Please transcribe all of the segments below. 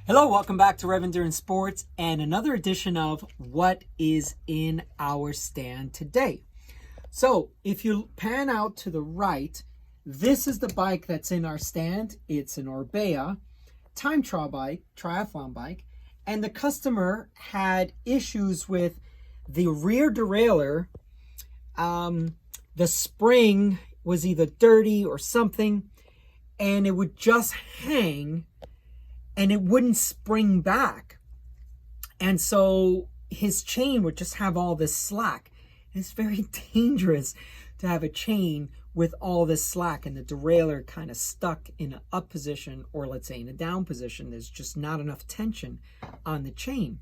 Hello, welcome back to Rev Endurance Sports and another edition of What is in Our Stand Today. So if you pan out to the right, this is the bike that's in our stand. It's an Orbea time trial bike, triathlon bike, and the customer had issues with the rear derailleur. The spring was either dirty or something, and it would just hang and it wouldn't spring back. And so his chain would just have all this slack. It's very dangerous to have a chain with all this slack and the derailleur kind of stuck in an up position, or let's say in a down position. There's just not enough tension on the chain.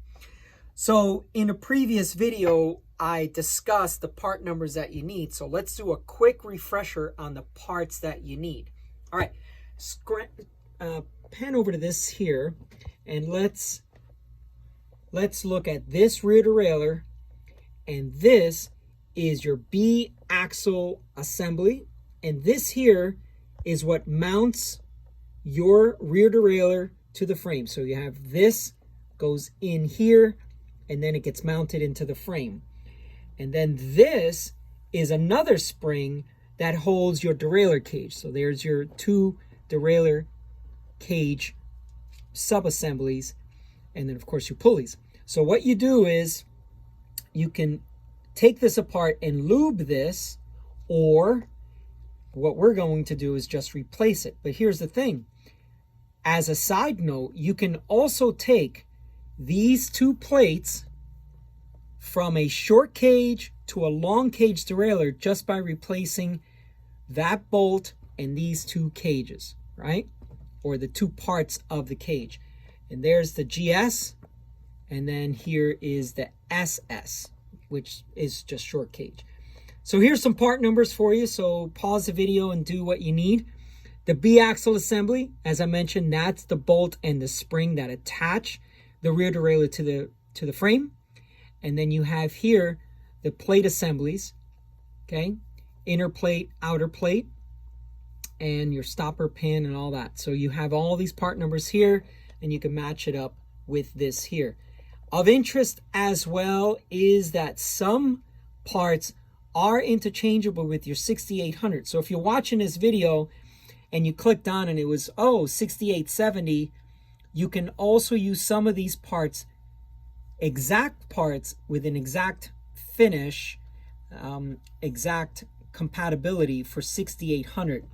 So in a previous video, I discussed the part numbers that you need. So let's do a quick refresher on the parts that you need. All right, pan over to this here, and let's look at this rear derailleur, and this is your B axle assembly, and this here is what mounts your rear derailleur to the frame. So you have this goes in here, and then it gets mounted into the frame, and then this is another spring that holds your derailleur cage. So there's your two derailleur cage sub-assemblies, and then of course your pulleys. So what you do is you can take this apart and lube this, or what we're going to do is just replace it. But here's the thing, as a side note, you can also take these two plates from a short cage to a long cage derailleur just by replacing that bolt and these two cages, right? Or the two parts of the cage. And there's the GS, and then here is the SS, which is just short cage. So here's some part numbers for you. So pause the video and do what you need. The B axle assembly, as I mentioned, that's the bolt and the spring that attach the rear derailleur to the frame. And then you have here the plate assemblies, okay? Inner plate, outer plate, and your stopper pin and all that. So you have all these part numbers here, and you can match it up with this here. Of interest as well is that some parts are interchangeable with your 6800. So if you're watching this video and you clicked on and it was 6870, you can also use some of these parts, exact parts with an exact finish, exact compatibility for 6800.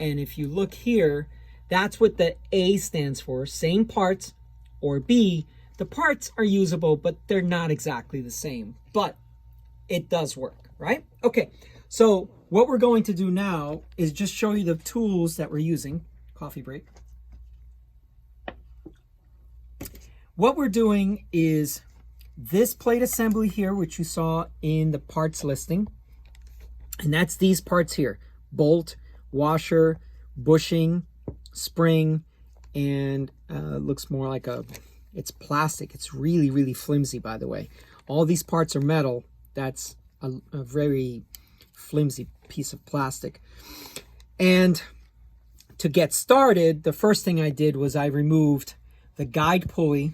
And if you look here, that's what the A stands for, same parts, or B. The parts are usable, but they're not exactly the same, but it does work, right? Okay, so what we're going to do now is just show you the tools that we're using. Coffee break. What we're doing is this plate assembly here, which you saw in the parts listing, and that's these parts here: bolt, washer, bushing, spring, and looks more like it's plastic. It's really, really flimsy, by the way. All these parts are metal. That's a very flimsy piece of plastic. And to get started, the first thing I did was I removed the guide pulley,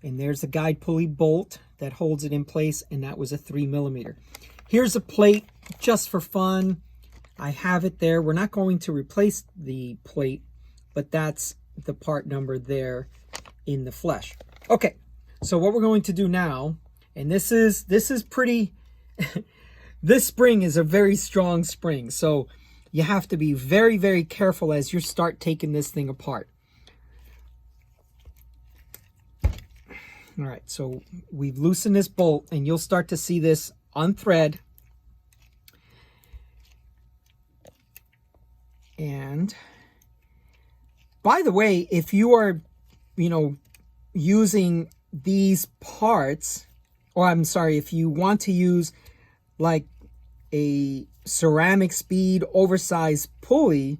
and there's the guide pulley bolt that holds it in place, and that was a 3mm. Here's a plate just for fun. I have it there. We're not going to replace the plate, but that's the part number there in the flesh. Okay, so what we're going to do now, and this is pretty, this spring is a very strong spring, so you have to be very, very careful as you start taking this thing apart. All right, so we've loosened this bolt, and you'll start to see this unthread. And by the way, if you are, using these parts, or I'm sorry, if you want to use like a ceramic speed oversized pulley,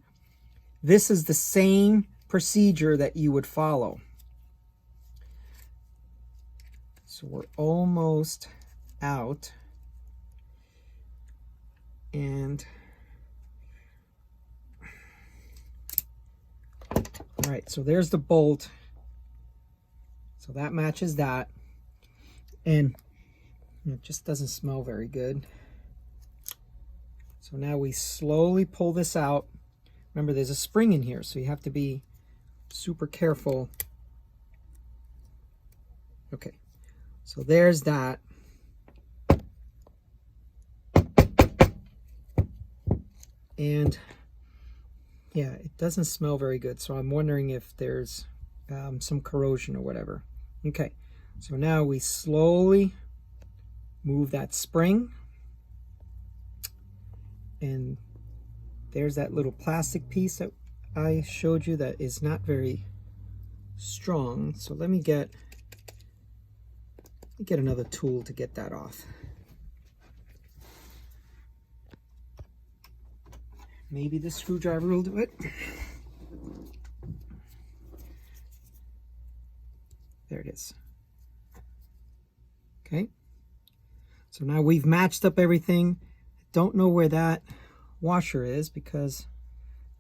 this is the same procedure that you would follow. So we're almost out. And all right, so there's the bolt So that matches that. And it just doesn't smell very good. So now we slowly pull this out. Remember, there's a spring in here, so you have to be super careful. Okay, so there's that. And yeah, it doesn't smell very good, so I'm wondering if there's some corrosion or whatever. Okay, so now we slowly move that spring, and there's that little plastic piece that I showed you that is not very strong. So let me get another tool to get that off. Maybe the screwdriver will do it. There it is. Okay. So now we've matched up everything. I don't know where that washer is because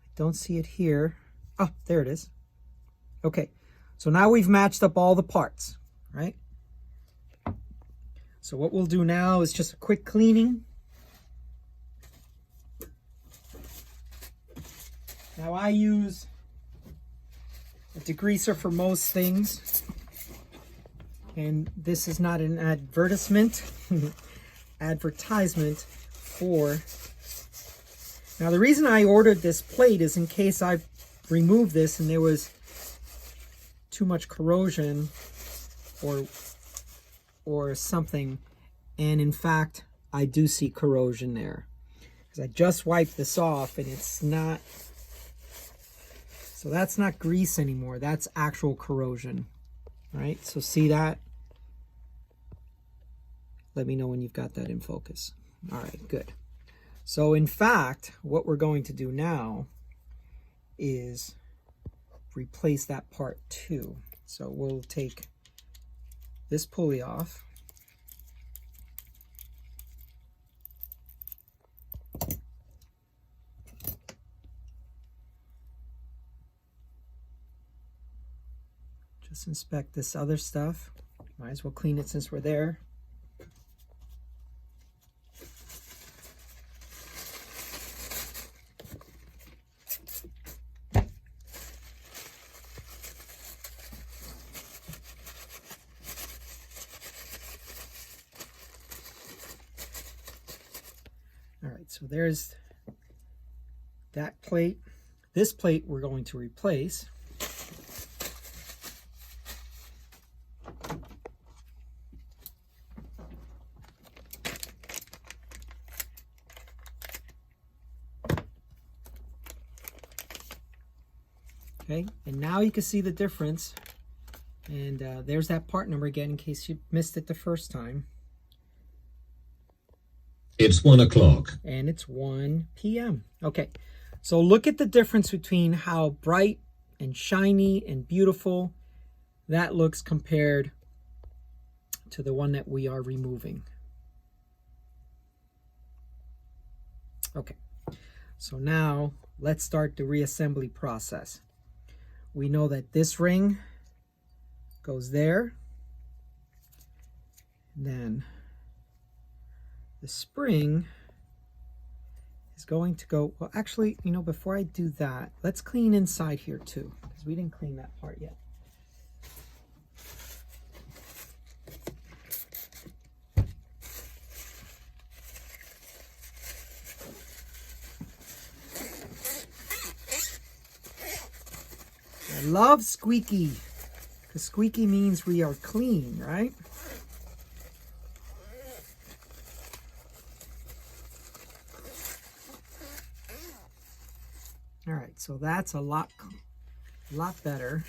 I don't see it here. Oh, there it is. Okay. So now we've matched up all the parts, right? So what we'll do now is just a quick cleaning. Now I use a degreaser for most things, and this is not an advertisement for. Now the reason I ordered this plate is in case I removed this and there was too much corrosion or something, and in fact I do see corrosion there because I just wiped this off and it's not. So that's not grease anymore. That's actual corrosion, right? So see that? Let me know when you've got that in focus. All right, good. So in fact, what we're going to do now is replace that part too. So we'll take this pulley off. Just inspect this other stuff. Might as well clean it since we're there. All right, so there's that plate. This plate we're going to replace. Okay, and now you can see the difference. And there's that part number again in case you missed it the first time. It's 1 o'clock. And it's 1 p.m. Okay, so look at the difference between how bright and shiny and beautiful that looks compared to the one that we are removing. Okay, so now let's start the reassembly process. We know that this ring goes there. And then the spring is going to go, well, actually, you know, before I do that, let's clean inside here too, because we didn't clean that part yet. I love squeaky, because squeaky means we are clean, right? All right, so that's a lot better.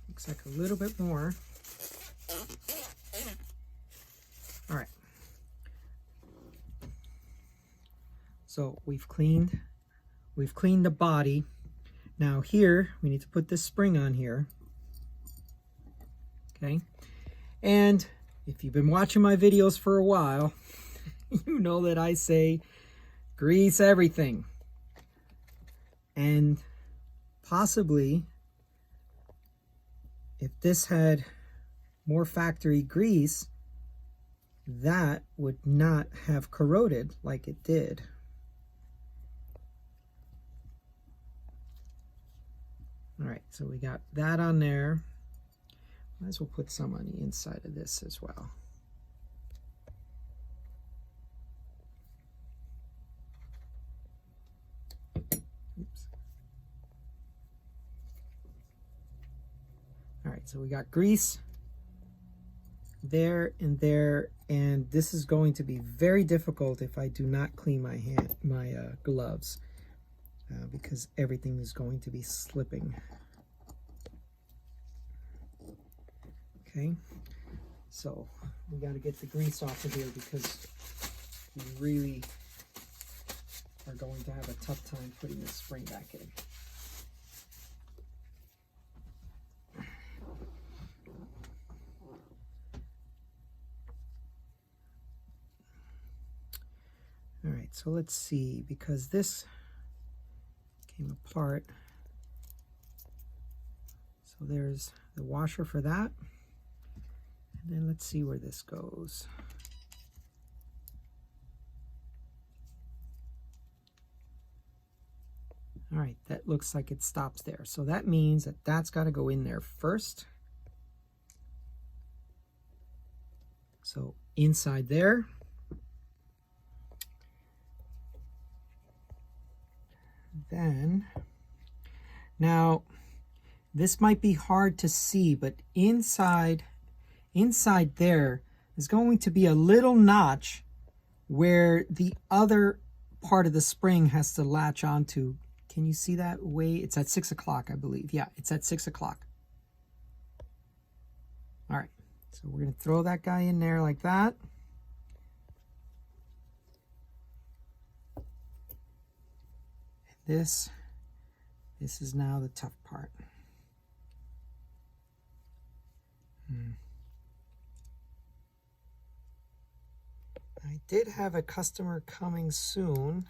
Looks like a little bit more. All right. So we've cleaned the body. Now here, we need to put this spring on here. Okay. And if you've been watching my videos for a while, you know that I say grease everything. And possibly, if this had more factory grease, that would not have corroded like it did. All right, so we got that on there. Might as well put some on the inside of this as well. Oops. All right, so we got grease there and there, and this is going to be very difficult if I do not clean my gloves, because everything is going to be slipping. Okay, so we got to get the grease off of here because we really are going to have a tough time putting this spring back in. All right, so let's see, because this came apart. So there's the washer for that. And then let's see where this goes. All right, that looks like it stops there. So that means that that's got to go in there first. So inside there. Then, now this might be hard to see, but inside there is going to be a little notch where the other part of the spring has to latch onto. Can you see that way? It's at 6 o'clock, I believe. Yeah, it's at 6 o'clock. All right, so we're going to throw that guy in there like that. This is now the tough part. I did have a customer coming soon.